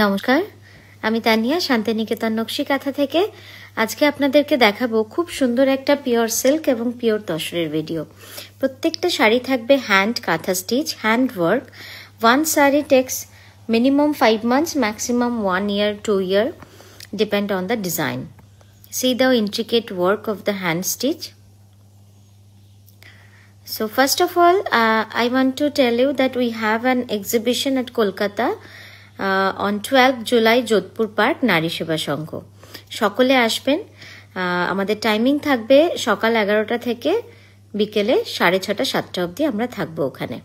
নমস্কার, আমি তানিয়া শান্তিনিকেতন নকশি কাঁথা থেকে। আজকে আপনাদেরকে দেখাবো খুব সুন্দর একটা পিওর সিল্ক এবং পিওর তসরের ভিডিও। প্রত্যেকটা শাড়ি থাকবে hand kantha stitch, hand work. One sari takes minimum 5 months, maximum 1 year, 2 year, depend on the design. See the intricate work of the hand stitch. So first of all, I want to tell you that we have an exhibition at Kolkata on 12th July, Jodhpur Park, Nari Seva Sangh. সকলে আসবেন। আমাদের timing থাকবে সকাল 11টা থেকে বিকেলে 6:30 7টা অবধি আমরা থাকবো ওখানে।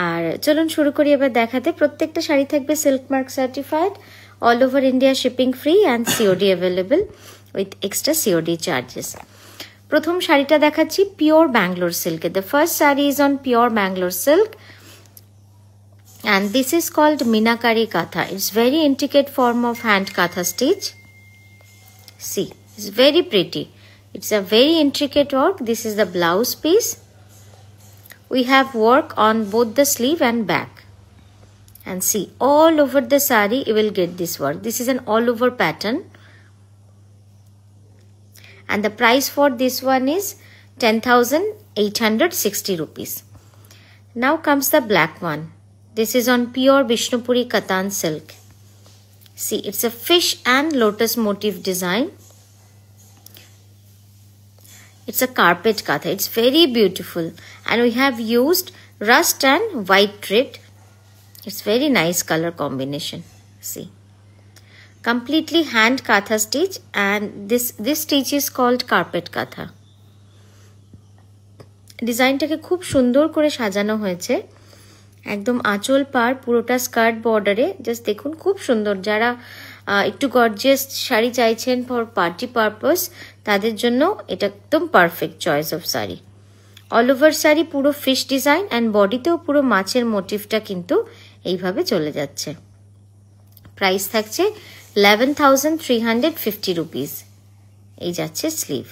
আর চলুন শুরু করি এবার দেখাতে। প্রত্যেকটা শাড়ি থাকবে silk mark certified, all over India shipping free and COD available with extra COD charges. প্রথম শাড়িটা দেখাচ্ছি পিওর ব্যাঙ্গালোর সিল্কে। The first sari is on pure Bangalore silk and this is called Meenakari Katha. It's very intricate form of hand katha stitch. See, it's very pretty. It's a very intricate work. This is the blouse piece. We have work on both the sleeve and back. And see, all over the sari you will get this work. This is an all over pattern. And the price for this one is 10,860 rupees. Now comes the black one. This is on pure Vishnupuri Katan silk. See, it's a fish and lotus motif design. It's a carpet katha. It's very beautiful. And we have used rust and white thread. It's very nice color combination. See. Completely hand katha stitch, and this stitch is called carpet katha. ডিজাইনটাকে খুব সুন্দর করে সাজানো হয়েছে। একদম আঁচল পার পুরোটা skirt বর্ডারে, just দেখুন খুব সুন্দর। যারা একটু গর্জিয়াস শাড়ি চাইছেন ফর পার্টি পারপাস, তাদের জন্য এটা একদম perfect choice of sari. All over sari পুরো ফিশ ডিজাইন অ্যান্ড বডিতেও পুরো মাছের মোটিভটা কিন্তু এইভাবে চলে যাচ্ছে। প্রাইস থাকছে 11,350 রুপিস। এই যাচ্ছে স্লিভ।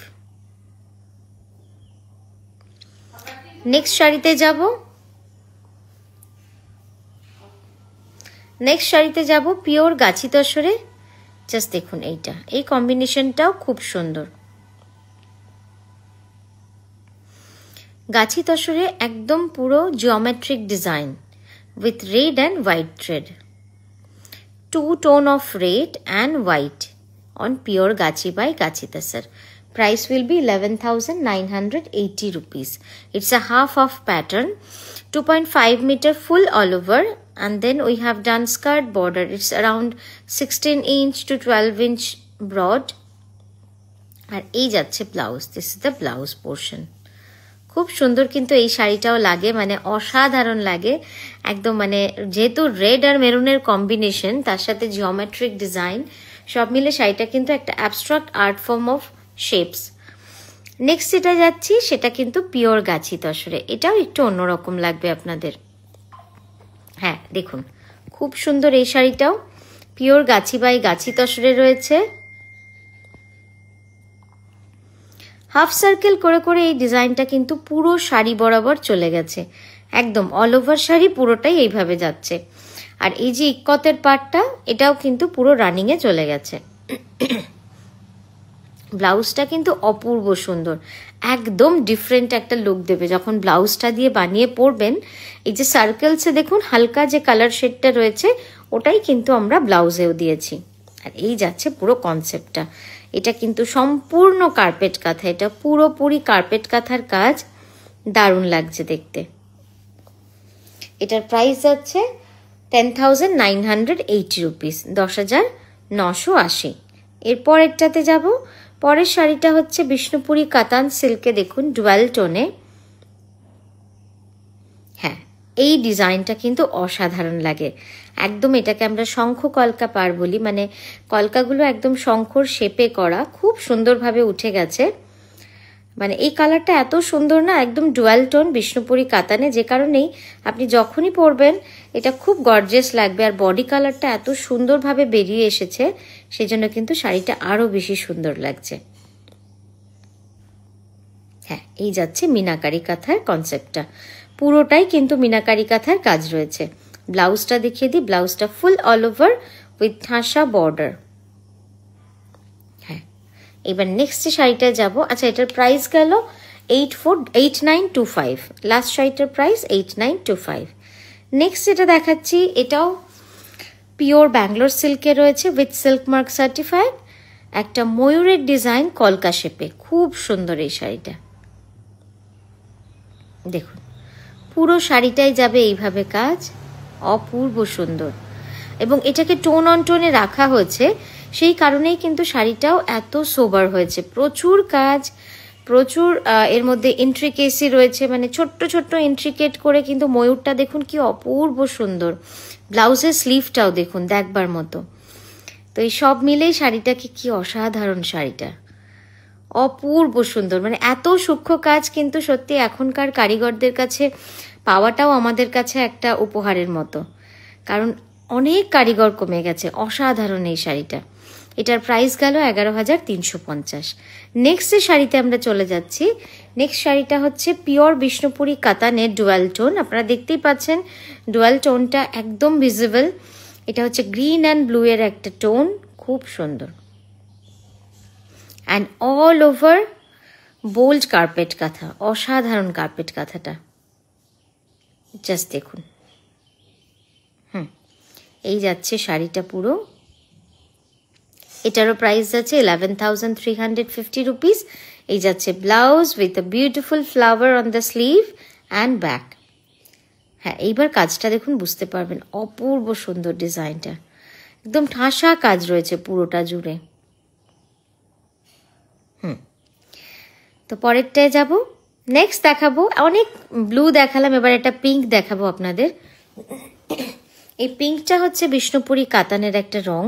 নেক্সট শাড়িতে যাব। পিওর গাছি তসরে। জাস্ট দেখুন এইটা, এই কম্বিনেশনটাও খুব সুন্দর। গাছি তসরে একদম পুরো geometric design with red and white thread. 2 tone of red and white on pure gachi by Gachi Tasar. Price will be 11,980 rupees. It's a half of pattern, 2.5 meter full all over, and then we have done skirt border. It's around 16 inch to 12 inch broad. আর এই যাচ্ছে blouse. This is the blouse portion. খুব সুন্দর কিন্তু এই শাড়িটাও লাগে, মানে অসাধারণ লাগে একদম। মানে যেহেতু রেড আর মেরুনের কম্বিনেশন, তার সাথে জিওমেট্রিক ডিজাইন, সব মিলে শাড়িটা কিন্তু একটা abstract art form of shapes. Next যেটা যাচ্ছি সেটা কিন্তু পিওর গাছি তসরে। এটাও একটু অন্যরকম লাগবে আপনাদের। হ্যাঁ দেখুন খুব সুন্দর এই শাড়িটাও পিওর গাছি বাই গাছি তসরে রয়েছে। হাফ সার্কেল করে করে এই ডিজাইনটা কিন্তু পুরো শাড়ি বরাবর চলে গেছে। একদম অল ওভার শাড়ি পুরোটাই এইভাবে যাচ্ছে। আর এই যে ইক্কতের পার্টটা, এটাও কিন্তু পুরো রানিংয়ে চলে গেছে। ব্লাউজটা কিন্তু অপূর্ব সুন্দর, একদম ডিফারেন্ট একটা লুক দেবে যখন ব্লাউজটা দিয়ে বানিয়ে পরবেন। এই যে সার্কেলসে দেখুন হালকা যে কালার শেডটা রয়েছে, ওটাই কিন্তু আমরা ব্লাউজেও দিয়েছি। আর এই যাচ্ছে পুরো কনসেপ্টটা। এটা কিন্তু সম্পূর্ণ কার্পেট কাঁথা, এটা পুরোপুরি কার্পেট কাঁথার কাজ। দারুণ লাগছে দেখতে। এটার প্রাইস যাচ্ছে 10,980 রুপিস, 10,980। এরপরেরটাতে যাব। পরের শাড়িটা হচ্ছে বিষ্ণুপুরি কাতান সিল্কে। দেখুন ডুয়াল টোনে। হ্যাঁ এই ডিজাইনটা কিন্তু অসাধারণ লাগে একদম। এটাকে আমরা শঙ্খ কলকা পার বলি, মানে কলকাগুলো একদম শঙ্খর শেপে করা, খুব সুন্দরভাবে উঠে গেছে। মানে এই কালারটা এত সুন্দর না, একদম ডুয়াল টোন বিষ্ণুপুরি কাতানে, যে কারণেই আপনি যখনই পরবেন এটা খুব গর্জিয়াস লাগবে। আর বডি কালারটা এত সুন্দরভাবে বেরিয়ে এসেছে, সেজন্য কিন্তু শাড়িটা আরো বেশি সুন্দর লাগছে। হ্যাঁ এই যাচ্ছে মিনাকারি কাঁথার কনসেপ্টটা, পুরোটাই কিন্তু মিনাকারি কাঁথার কাজ রয়েছে। ব্লাউজটা দেখিয়ে দিই, ব্লাউজটা ফুল অল ওভার উইথ ঠাসা বর্ডার। হ্যাঁ, এবার নেক্সট যে শাড়িটায় যাবো, আচ্ছা এটার প্রাইস গেল 8925, লাস্ট শাড়িটার প্রাইস 8925। নেক্সট যেটা দেখাচ্ছি, এটাও পিওর ব্যাঙ্গালোর সিল্কে রয়েছে উইথ সিল্ক মার্ক সার্টিফাইড, একটা ময়ূরের ডিজাইন কলকা শেপে, খুব সুন্দর এই শাড়িটা। দেখুন পুরো শাড়িটাই যাবে এইভাবে কাজ, অপূর্ব সুন্দর, এবং এটাকে টোন অন টোনে রাখা হয়েছে, সেই কারণেই কিন্তু শাড়িটাও এত সোবার হয়েছে। প্রচুর কাজ, প্রচুর এর মধ্যে ইন্ট্রিকেসি রয়েছে, মানে ছোট্ট ছোট্ট ইন্ট্রিকেট করে কিন্তু ময়ূরটা দেখুন কি অপূর্ব সুন্দর। ব্লাউজের স্লিভটাও দেখুন দেখবার মতো। তো এই সব মিলেই শাড়িটাকে কি অসাধারণ, শাড়িটা অপূর্ব সুন্দর, মানে এত সূক্ষ্ম কাজ কিন্তু সত্যি এখনকার কারিগরদের কাছে পাওয়াটাও আমাদের কাছে একটা উপহারের মতো, কারণ অনেক কারিগর কমে গেছে। অসাধারণ এই শাড়িটা, এটার প্রাইস গেল 11,350। নেক্সট যে শাড়িতে আমরা চলে যাচ্ছি, নেক্সট শাড়িটা হচ্ছে পিওর বিষ্ণুপুরি কাতানের ডুয়াল টোন। আপনারা দেখতেই পাচ্ছেন ডুয়াল টোনটা একদম ভিজিবল। এটা হচ্ছে গ্রিন অ্যান্ড ব্লু এর একটা টোন, খুব সুন্দর, and all over bold carpet kantha, অসাধারণ কার্পেট কাঁথাটা, জাস্ট দেখুন। এই যাচ্ছে শাড়িটা পুরো, এটারও প্রাইস যাচ্ছে 11,350 রুপিস। এই যাচ্ছে blouse with a beautiful flower on the sleeve and back. হ্যাঁ, এইবার কাজটা দেখুন, বুঝতে পারবেন অপূর্ব সুন্দর ডিজাইনটা, একদম ঠাসা কাজ রয়েছে পুরোটা জুড়ে। তো পরেরটায় যাব, নেক্সট দেখাবো, অনেক ব্লু দেখালাম, এবার একটা পিঙ্ক দেখাবো আপনাদের। এই পিঙ্কটা হচ্ছে বিষ্ণুপুরি কাতানের একটা রং,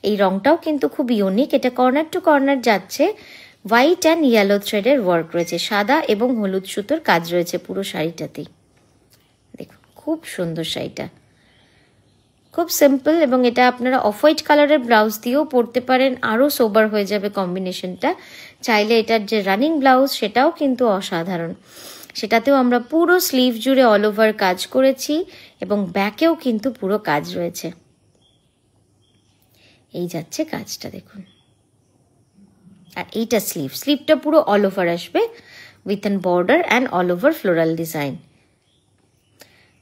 এই রংটাও কিন্তু খুব ইউনিক। এটা কর্নার টু কর্নার যাচ্ছে, হোয়াইট অ্যান্ড ইয়েলো থ্রেডের ওয়ার্ক রয়েছে, সাদা এবং হলুদ সুতোর কাজ রয়েছে পুরো শাড়িটাতেই। দেখুন খুব সুন্দর শাড়িটা, খুব সিম্পল, এবং এটা আপনারা অফ হোয়াইট কালারের ব্লাউজ দিয়েও পরতে পারেন, আরও সোবার হয়ে যাবে কম্বিনেশনটা। চাইলে এটার যে রানিং ব্লাউজ সেটাও কিন্তু অসাধারণ, সেটাতেও আমরা পুরো স্লিভ জুড়ে অল ওভার কাজ করেছি, এবং ব্যাকেও কিন্তু পুরো কাজ রয়েছে। এই যাচ্ছে কাজটা দেখুন, আর এইটা স্লিভটা পুরো অল ওভার আসবে with an border and all over floral design.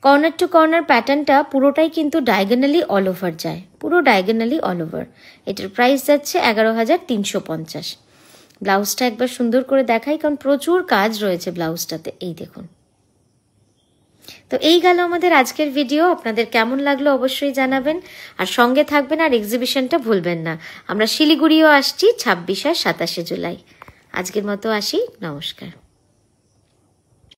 Corner to corner প্যাটার্নটা পুরোটাই কিন্তু ডায়াগোনালি অল ওভার যায়, পুরো ডায়াগোনালি অল ওভার। এটার প্রাইস যাচ্ছে 11,350। ব্লাউজটা একবার সুন্দর করে দেখাই, কারণ প্রচুর কাজ রয়েছে ব্লাউজটাতে, এই দেখুন। তো এই গেল আমাদের আজকের ভিডিও, আপনাদের কেমন লাগলো অবশ্যই জানাবেন, আর সঙ্গে থাকবেন, আর এক্সিবিশনটা ভুলবেন না। আমরা শিলিগুড়িও আসছি 26 আর 27 জুলাই। আজকের মতো আসি, নমস্কার।